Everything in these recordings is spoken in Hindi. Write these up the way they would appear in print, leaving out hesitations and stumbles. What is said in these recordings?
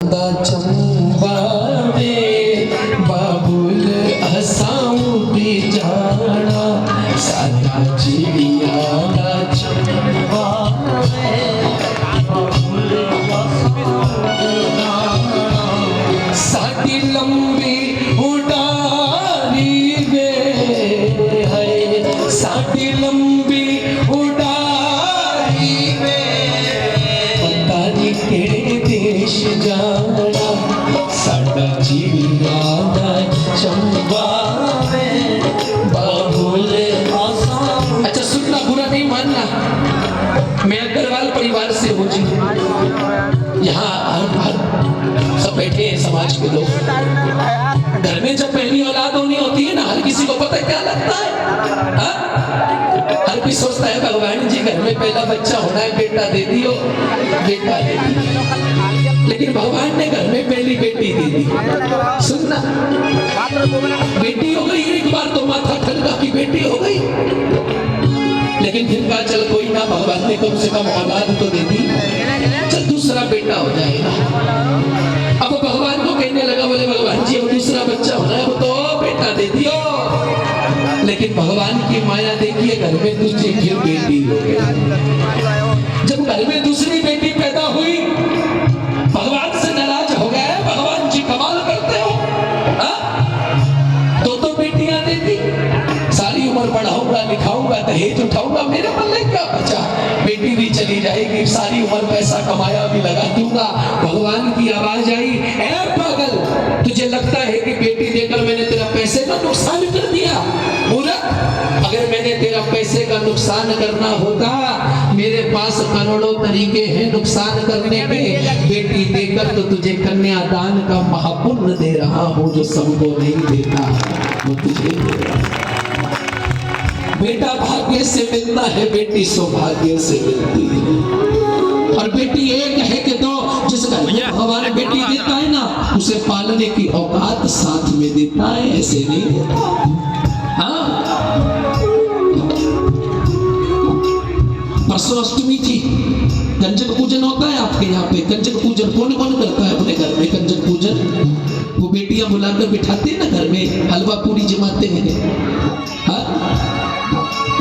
चंबा में बाबुल हसाऊं भी जाना सादा चिड़िया दा चंबा में बाबुल साडी लंबी उड़ारी वे है साडी लंबी उड़ारी वे पता नहीं केड़े देश जाना साडा चिड़िया दा चंबा में बाबुल हसाऊं। अच्छा सुनना, बुरा नहीं मानना, मैं अग्रवाल परिवार से हूँ जी। यहाँ सब बैठे हैं समाज के लोग। घर में जब पहली औलाद होनी होती है ना, हर किसी को पता क्या लगता है, हा? हर कोई सोचता है भगवान जी घर में पहला बच्चा होना है, बेटा दे दियो, बेटा दे दियो। लेकिन भगवान ने घर में पहली बेटी दे दी। सुनना, बेटी हो गई एक बार तो माथा ठनका की बेटी हो गई, लेकिन फिर कहा चल कोई ना, भगवान ने कम से कम औलाद तो दे दी, चल दूसरा बेटा हो जाएगा। अब भगवान को कहने लगा, बोले भगवान जी अब दूसरा बच्चा होना है, वो तो बेटा दे दियो। लेकिन भगवान की माया देखिए, घर में दूसरी फिर बेटी हो गई। जब घर में दूसरी बेटी पैदा हुई, भगवान से नाराज हो गए, भगवान जी कमाल करते हो, दो बेटियां देती, सारी उम्र पढ़ाऊंगा लिखाऊंगा दहेज उठाऊंगा, मेरे पल्ले क्या बचा, बेटी भी चली जाएगी, सारी उम्र पैसा कमाया भी लगा दूंगा। भगवान की आवाज आई, ऐ पागल, तुझे लगता है कि बेटी देकर मैंने तेरा पैसे का नुकसान कर दिया? मूर्ख, अगर मैंने तेरा पैसे का नुकसान करना होता, मेरे पास करोड़ों तरीके हैं नुकसान करने के। बेटी देकर तो तुझे कन्यादान का महापुण्य दे रहा हूँ, जो सबको नहीं देता वो तुझे दे रहा हूं। बेटा भाग्य से मिलता है, बेटी सौभाग्य से मिलती है। और बेटी एक है कि दो, जिस घर में हमारे बेटी देता है ना, उसे पालने की औकात साथ में देता है, ऐसे नहीं देता। हाँ, परसों अष्टमी थी, कंजक पूजन होता है आपके यहाँ पे। कंजक पूजन कौन कौन करता है अपने घर में? कंजक पूजन वो बेटियां बुलाकर बिठाते हैं ना घर में, हलवा पूरी जमाते हैं। हाँ?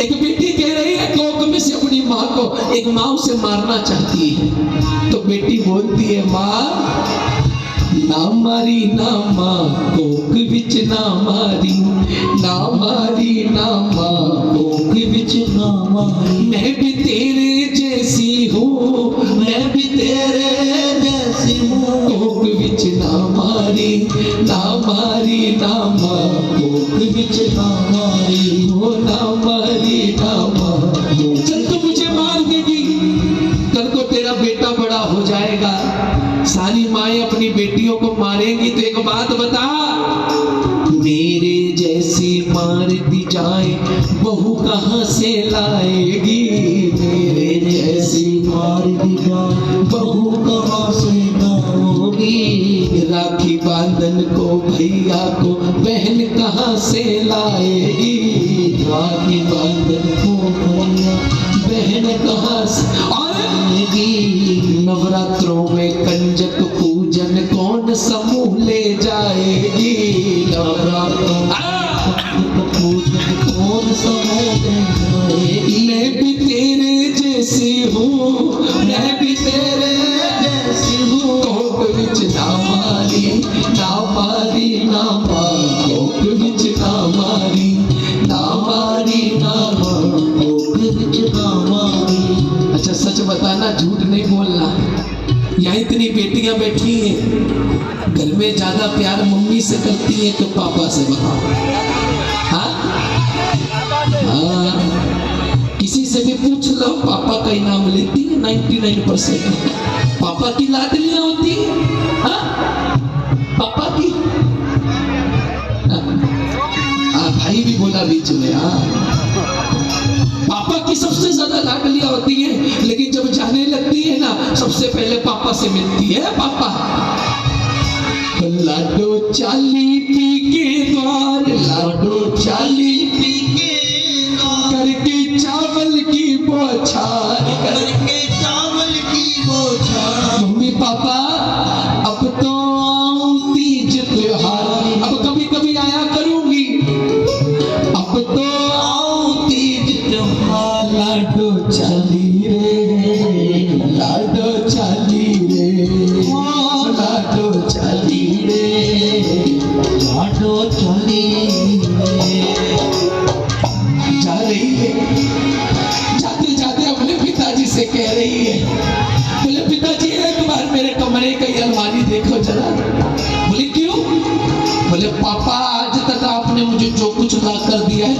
एक बेटी कह रही है कोक में से अपनी माँ को, एक माँ उसे मारना चाहती है, तो बेटी बोलती है, माँ ना मारी ना माँ कोक विच ना मारी, ना मारी ना माँ कोक विच ना मारी। मैं भी तेरे जैसी हूँ, मैं भी तेरे जैसी हूँ, कोक विच ना मारी, ना मारी ना माँ कोक विच ना मारी, हो ना मारी ना माँ। चल तो मुझे मार देगी, कल को तेरा बेटा बड़ा हो जाएगा, सारी माएं अपनी बेटियों को मारेंगी, तो एक बात बता, मेरे जैसी मार दी जाए बहू कहाँ से लाएगी? मेरे जैसी मार दी जाए बहू कहाँ से लाएगी? राखी बांधन को भैया को बहन कहाँ से लाएगी? राखी बांधन को भैया बहन कहाँ से आएगी? नवरात्रों में कंजक पूजन कौन समूह ले जाएगी? नवरात्रों में पूजन कौन समूह ले जाएगी? मैं भी तेरे जैसी हूँ, मैं भी तेरे जैसी हूँ, कोक विच ना मारी, ना मारी ना माँ, कोक विच ना मारी, ना मारी ना माँ, कोक विच ना मारी। अच्छा सच बताना, झूठ नहीं बोलना। यहाँ इतनी बेटियां बैठी हैं, घर में ज्यादा प्यार मम्मी से करती हैं कि पापा से? बताओ। हाँ? हाँ, किसी से भी पूछ लो, पापा का इनाम लेती है 99%। पापा की लाडलियां होती है, हाँ? पापा की। हाँ, भाई भी बोला बीच में। हाँ, पापा की सबसे ज्यादा लाडलियां होती है, लेकिन जब जाने लगती है ना, सबसे पहले पापा से मिलती है। पापा लाडो चाली पी के द्वार, लाडो चाली पी के करके चावल की बौछार, करके चावल की बौछार। मम्मी पापा अब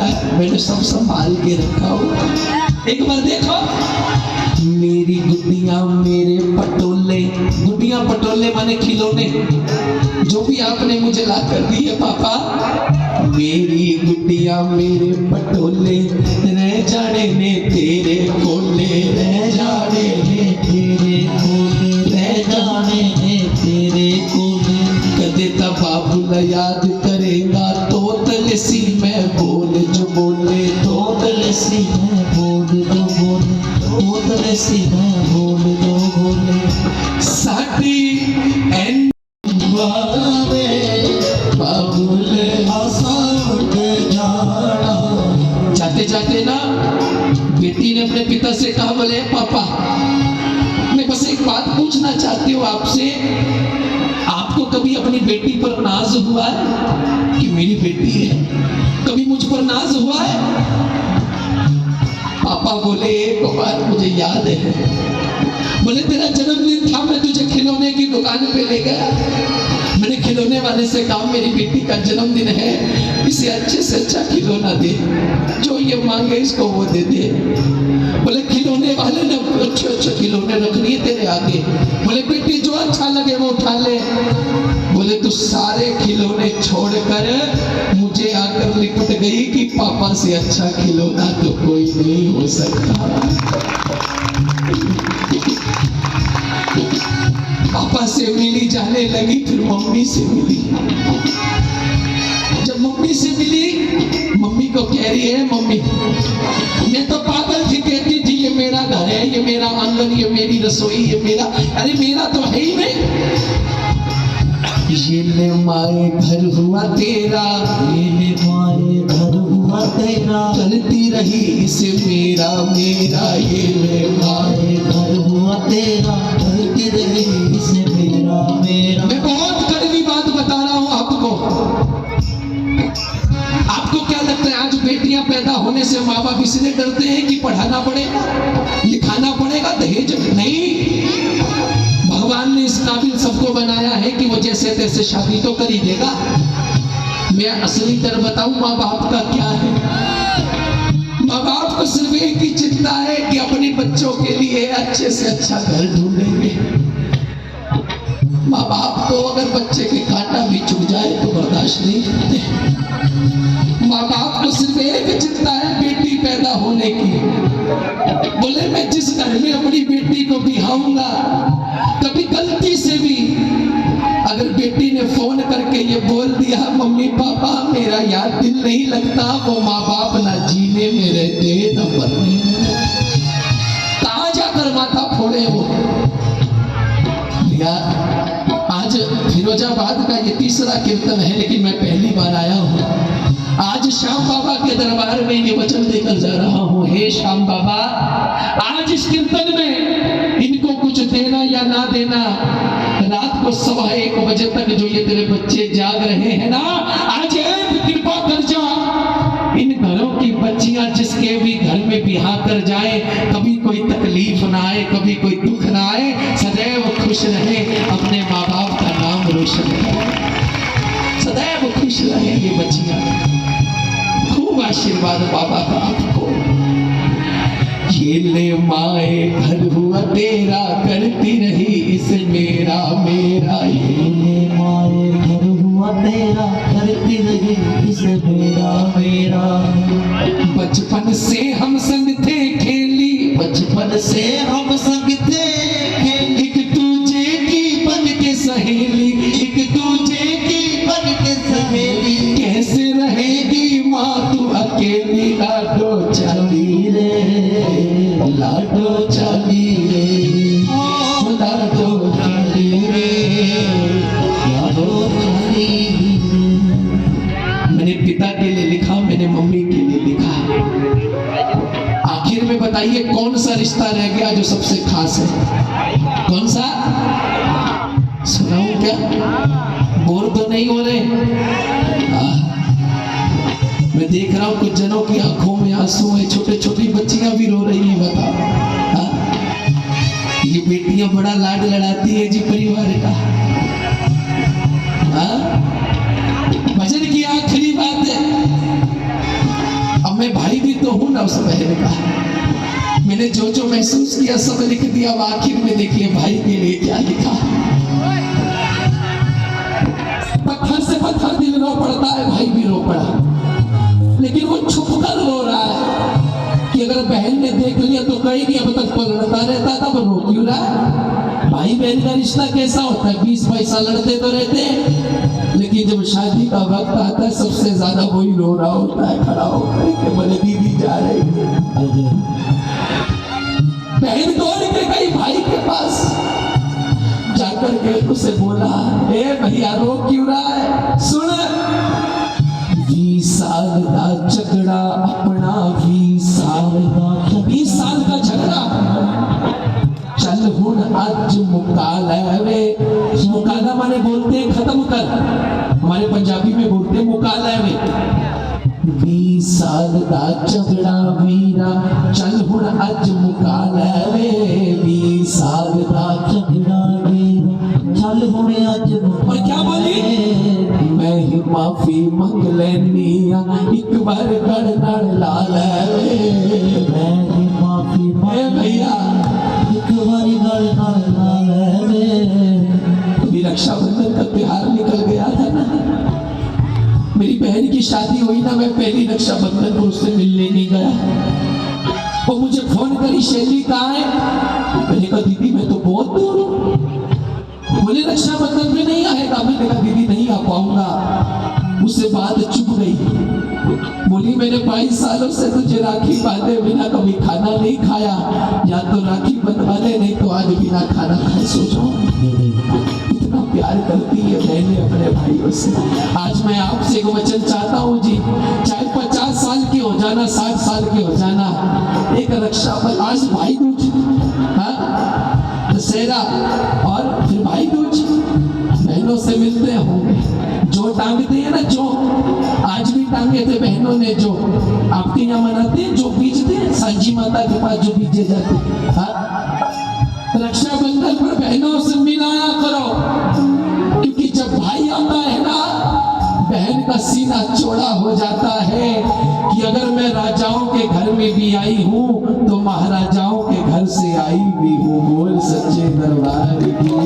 बेटा मैंने सब संभाल के रखा हो। एक बार देखो, मेरी गुड्डिया मेरे पटोले, गुड्डिया पटोले माने खिलौने, जो भी आपने मुझे ला कर दिए पापा। मेरी गुड्डिया मेरे पटोले, रह जाने ने तेरे कोले, रह जाने ने तेरे कोले, रह जाने ने तेरे कोले। कदे तब बाबूला याद करेगा, तोतल सी मैं बोल जो बोले, तोतल सी मैं बोल जो बोले, तोतल सी मैं बोल जो बोले। साडी एन बाबे बाबूले आसाट जाना। जाते जाते ना बेटी ने अपने पिता से कहा, बोले पापा मैं बस एक बात पूछना चाहती हूँ आपसे, आपको कभी अपनी बेटी पर नाज हुआ है कि मेरी बेटी है? कभी मुझ पर नाज हुआ है? पापा बोले एक बात मुझे याद है, बोले तेरा जन्मदिन था, मैं तुझे खिलौने की दुकान पे ले गया, मैंने खिलौने वाले से कहा मेरी बेटी का जन्मदिन है, इसे अच्छे से अच्छा खिलौना दे, जो ये मांगे इसको वो दे दे। बोले खिलौने वाले ने अच्छे अच्छे खिलौने रखनी है तेरे आगे, बोले बेटी जो अच्छा लगे वो उठा ले। बोले तू सारे खिलौने छोड़कर मुझे आकर लिपट गई कि पापा से अच्छा खिलौना तो कोई नहीं हो सकता। पापा से मिली, जाने लगी, फिर मम्मी से मिली। जब मम्मी से मिली, मम्मी को कह रही है, मम्मी मैं तो पागल थी, कहती थी ये मेरा घर है, ये मेरा आंगन, ये मेरी रसोई, ये मेरा, अरे मेरा तो है ही नहीं। ये ले माए घर हुआ तेरा, ये ले माए घर हुआ तेरा, करती रही इसे मेरा मेरा, ये ले माए घर हुआ तेरा, करती रही इसे मेरा मेरा। मैं बहुत कड़वी बात बता रहा हूँ आपको। आपको क्या लगता है आज बेटियां पैदा होने से माँ बाप इसलिए डरते हैं कि पढ़ाना पड़ेगा, लिखाना पड़ेगा, दहेज नहीं। भगवान ने इस काबिल सबको बनाया है कि वो जैसे तैसे शादी तो कर ही देगा। मैं असली दर बताऊं माँ बाप का क्या है। माँ बाप को सिर्फ एक ही चिंता है कि अपने बच्चों के लिए अच्छे से अच्छा घर ढूंढेंगे। माँ बाप को अगर बच्चे के कांटा भी चुभ जाए तो बर्दाश्त नहीं करते। माँ बाप को सिर्फ एक चिंता है बेटी पैदा होने की। बोले मैं जिस घर में अपनी बेटी को बिहाऊंगा, कभी गलती से भी अगर बेटी ने फोन करके ये बोल दिया मम्मी पापा मेरा यार दिल नहीं लगता, वो माँ बाप ना जीने में रहते न मरने में, कहाँ जाकर माथा फोड़े वो। आज फिरोजाबाद का ये तीसरा कीर्तन है, लेकिन मैं पहली बार आया हूँ। आज श्याम बाबा के दरबार में ये वचन देकर जा रहा हूँ, हे श्याम बाबा आज इस कीर्तन में इनको कुछ देना या ना देना, रात को 1:15 बजे तक जो ये तेरे बच्चे जाग रहे हैं ना, आज एक कृपा कर जा, इन घरों की बच्चियां जिसके भी घर में बिहा कर जाए, कभी कोई तकलीफ ना आए, कभी कोई दुख ना आए, सदैव खुश रहे, अपने माँ बाप का नाम रोशन करे, सदैव खुश रहे ये बच्चियां। खूब आशीर्वाद बाबा का आपको। ये ले माए घर हुआ तेरा, करती रही इसे मेरा मेरा, ये ले माए घर हुआ तेरा, करती रही इसे मेरा मेरा। बचपन से हम संग थे खेली, बचपन से हम संग थे खेली, एक दूजे की बन के सहेली, एक दूजे की बन के सहेली, कैसे रहेगी माँ तू अकेली, लाडो चली रे, लाडो चली रे, लाडो चली रे, लाडो चली रे। मैंने पिता के लिए लिखा, मैंने मम्मी के लिए लिखा। आखिर में बताइए कौन सा रिश्ता रह गया जो सबसे खास है? कौन सा? सुनाऊं क्या? बोर तो नहीं हो रहे? मैं देख रहा हूँ कुछ जनों की आंखों में आंसू है, छोटे छोटी बच्चियां भी रो रही हैं। बताओ ये बेटियां बड़ा लाड लड़ाती है जी परिवार का। भजन की आखिरी बात है, उस बहन का। मैंने जो जो महसूस किया सब लिख दिया। अब आखिर में देखिए भाई के लिए क्या लिखा। पत्थर से पत्थर दिल रो पड़ता है, भाई भी रो पड़ा, लेकिन वो छुप कर रो रहा है कि अगर बहन ने देख लिया तो कहेगी अब तक लड़ता रहता था, रो क्यों रहा है। भाई बहन का रिश्ता कैसा होता है, 20 पैसा लड़ते तो रहते हैं, लेकिन जब शादी का वक्त आता है सबसे ज्यादा वही रो रहा होता है, खड़ा होकर के बोले दीदी जा रही है। बहन दौड़ के गई भाई के पास, जाकर के उसे बोला ए भैया रो क्यों रहा है, सुन 20 साल का झगड़ा अपना 20 साल का झगड़ा चल हुन आज मुकाला वे। मुकाला माने बोलते हैं खत्म कर, हमारे पंजाबी में बोलते हैं मुकाला वे। 20 साल का झगड़ा वीरा चल हुन आज मुकाला वे। 20 साल का झगड़ा वीरा चल हुन आज। और क्या बोली, मैं ही माफी मंग लेनिया एक बार गड़ गड़ ला ले। मैं ही माफी भैया एक बार गड़ गड़ ला ले। अभी रक्षाबंधन का त्योहार निकल गया था ना, मेरी बहन की शादी हुई ना, मैं पहली रक्षाबंधन को उससे मिलने नहीं गया। वो मुझे फोन करी शैली कहाँ है, मैंने कहा दीदी मैं तो बहुत दूर हूँ। बोले रक्षाबंधन में नहीं आएगा, मैंने कहा दीदी नहीं आ पाऊंगा। उससे बात चुप गई। बोली मैंने 22 सालों से तुझे राखी बांधे बिना कभी खाना नहीं खाया, या तो राखी बंधवा दे नहीं तो आज बिना खाना खाए सो जाओ। इतना प्यार करती है बहनें अपने भाइयों से। आज मैं आपसे एक वचन चाहता हूँ जी, चाहे 50 साल की हो जाना, 60 साल की हो जाना, एक रक्षाबंधन आज भाई दूज, दशहरा और फिर भाई दूज, बहनों से मिलते होंगे। जो टांगते हैं ना, जो आज भी टांगे थे बहनों ने, जो आपके यहाँ मनाते हैं, जो बीजते हैं सांझी माता के पास जो बीजे जाते हैं। रक्षाबंधन पर बहनों से मिलाया करो, क्योंकि जब भाई आता है ना, बहन का सीना चौड़ा हो जाता है कि अगर मैं राजाओं के घर में भी आई हूँ तो महाराजाओं के घर से आई भी हूँ। बोल सच्चे दरबार की।